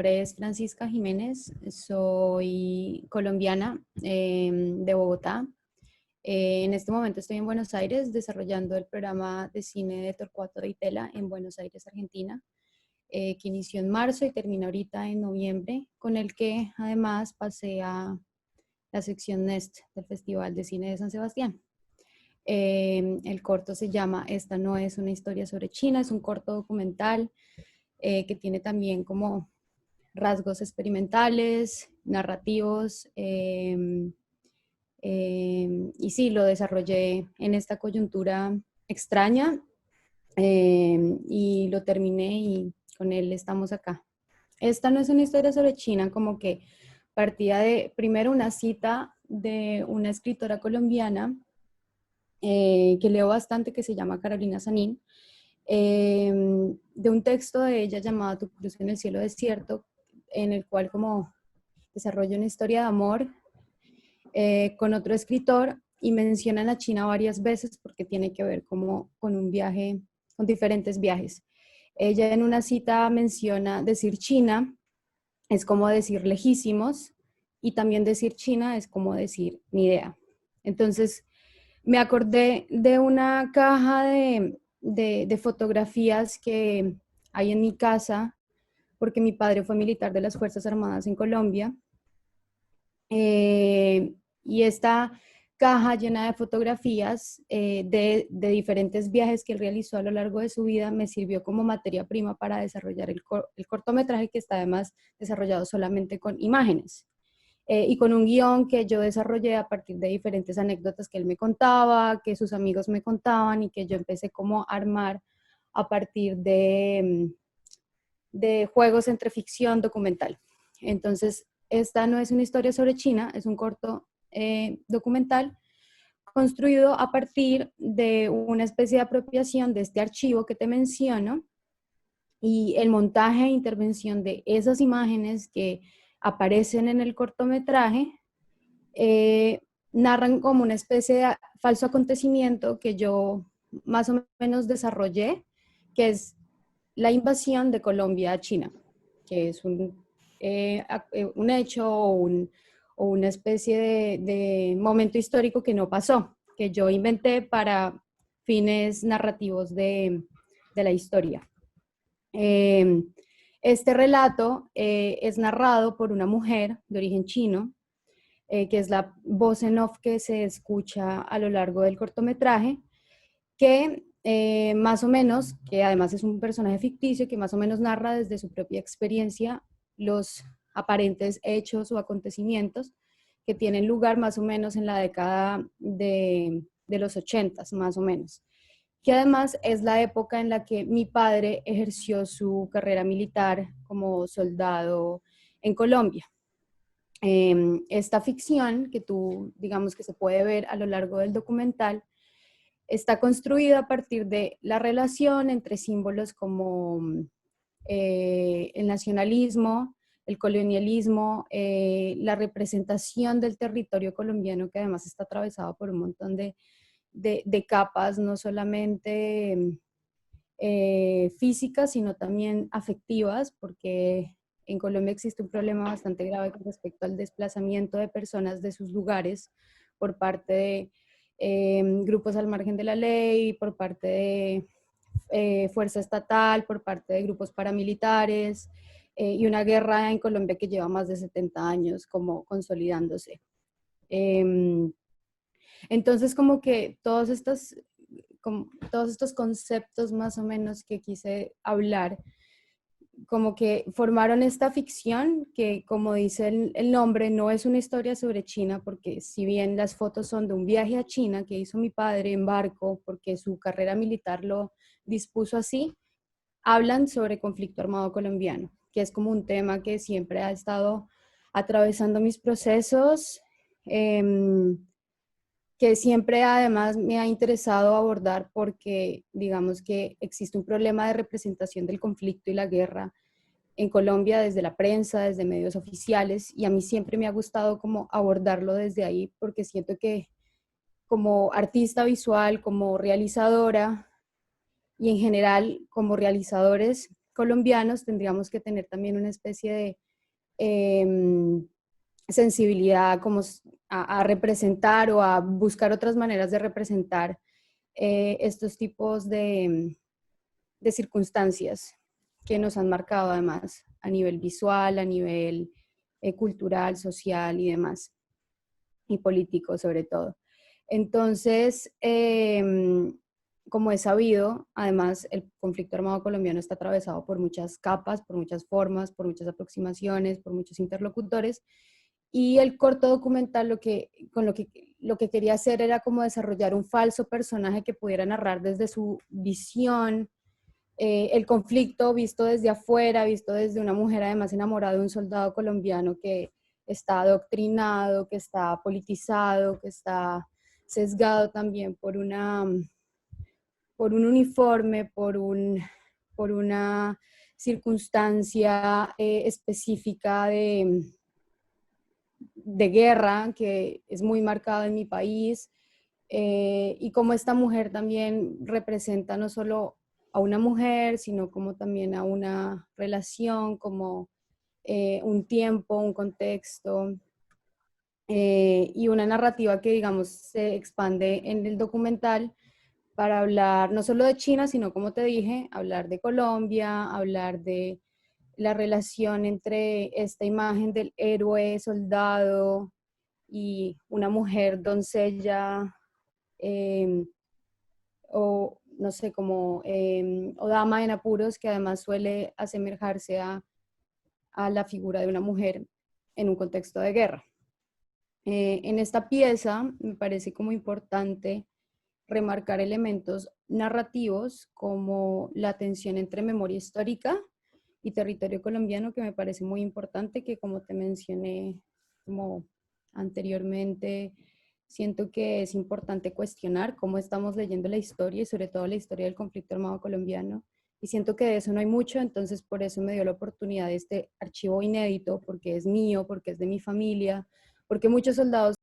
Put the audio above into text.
nombre es Francisca Jiménez, soy colombiana de Bogotá. En este momento estoy en Buenos Aires desarrollando el programa de cine de Torcuato Di Tella en Buenos Aires, Argentina, que inició en marzo y termina ahorita en noviembre, con el que además pasé a la sección NEST del Festival de Cine de San Sebastián. El corto se llama Esta no es una historia sobre China, es un corto documental que tiene también como rasgos experimentales, narrativos, y sí, lo desarrollé en esta coyuntura extraña y lo terminé y con él estamos acá. Esta no es una historia sobre China, como que partía de primero una cita de una escritora colombiana que leo bastante, que se llama Carolina Sanín, de un texto de ella llamado Tu cruz en el cielo desierto, en el cual como desarrolla una historia de amor con otro escritor y mencionan a China varias veces porque tiene que ver como con un viaje, con diferentes viajes. Ella en una cita menciona decir China es como decir lejísimos y también decir China es como decir ni idea. Entonces me acordé de una caja de fotografías que hay en mi casa porque mi padre fue militar de las Fuerzas Armadas en Colombia. Y esta caja llena de fotografías de diferentes viajes que él realizó a lo largo de su vida me sirvió como materia prima para desarrollar el cortometraje, que está además desarrollado solamente con imágenes y con un guión que yo desarrollé a partir de diferentes anécdotas que él me contaba, que sus amigos me contaban y que yo empecé como a armar a partir de juegos entre ficción documental. Entonces, esta no es una historia sobre China, es un corto documental construido a partir de una especie de apropiación de este archivo que te menciono y el montaje e intervención de esas imágenes que aparecen en el cortometraje narran como una especie de falso acontecimiento que yo más o menos desarrollé, que es la invasión de Colombia a China, que es un hecho o una especie de momento histórico que no pasó, que yo inventé para fines narrativos de la historia. Este relato es narrado por una mujer de origen chino, que es la voz en off que se escucha a lo largo del cortometraje, que más o menos, que además es un personaje ficticio, que más o menos narra desde su propia experiencia los aparentes hechos o acontecimientos que tienen lugar más o menos en la década de los 80s, más o menos, que además es la época en la que mi padre ejerció su carrera militar como soldado en Colombia. Esta ficción que tú, digamos que se puede ver a lo largo del documental, está construida a partir de la relación entre símbolos como el nacionalismo, el colonialismo, la representación del territorio colombiano, que además está atravesado por un montón de capas, no solamente físicas, sino también afectivas, porque en Colombia existe un problema bastante grave con respecto al desplazamiento de personas de sus lugares por parte de grupos al margen de la ley, por parte de fuerza estatal, por parte de grupos paramilitares, y una guerra en Colombia que lleva más de 70 años como consolidándose. Entonces, como que todos estos conceptos más o menos que quise hablar, como que formaron esta ficción que, como dice el nombre, no es una historia sobre China, porque si bien las fotos son de un viaje a China que hizo mi padre en barco, porque su carrera militar lo dispuso así, hablan sobre conflicto armado colombiano, que es como un tema que siempre ha estado atravesando mis procesos, que siempre además me ha interesado abordar porque digamos que existe un problema de representación del conflicto y la guerra en Colombia desde la prensa, desde medios oficiales, y a mí siempre me ha gustado como abordarlo desde ahí porque siento que como artista visual, como realizadora y en general como realizadores, colombianos, tendríamos que tener también una especie de sensibilidad como a representar o a buscar otras maneras de representar estos tipos de circunstancias que nos han marcado además a nivel visual, a nivel cultural, social y demás, y político sobre todo. Entonces, como es sabido, además el conflicto armado colombiano está atravesado por muchas capas, por muchas formas, por muchas aproximaciones, por muchos interlocutores, y el corto documental lo que quería hacer era como desarrollar un falso personaje que pudiera narrar desde su visión el conflicto visto desde afuera, visto desde una mujer además enamorada de un soldado colombiano que está adoctrinado, que está politizado, que está sesgado también por un uniforme, por una circunstancia específica de guerra que es muy marcada en mi país, y como esta mujer también representa no solo a una mujer, sino como también a una relación, como un tiempo, un contexto, y una narrativa que, digamos, se expande en el documental para hablar no solo de China, sino, como te dije, hablar de Colombia, hablar de la relación entre esta imagen del héroe, soldado y una mujer doncella, eh, o no sé, como, o dama en apuros, que además suele asemejarse a la figura de una mujer en un contexto de guerra. En esta pieza me parece como importante remarcar elementos narrativos como la tensión entre memoria histórica y territorio colombiano, que me parece muy importante, que como te mencioné como anteriormente, siento que es importante cuestionar cómo estamos leyendo la historia y sobre todo la historia del conflicto armado colombiano. Y siento que de eso no hay mucho, entonces por eso me dio la oportunidad de este archivo inédito, porque es mío, porque es de mi familia, porque muchos soldados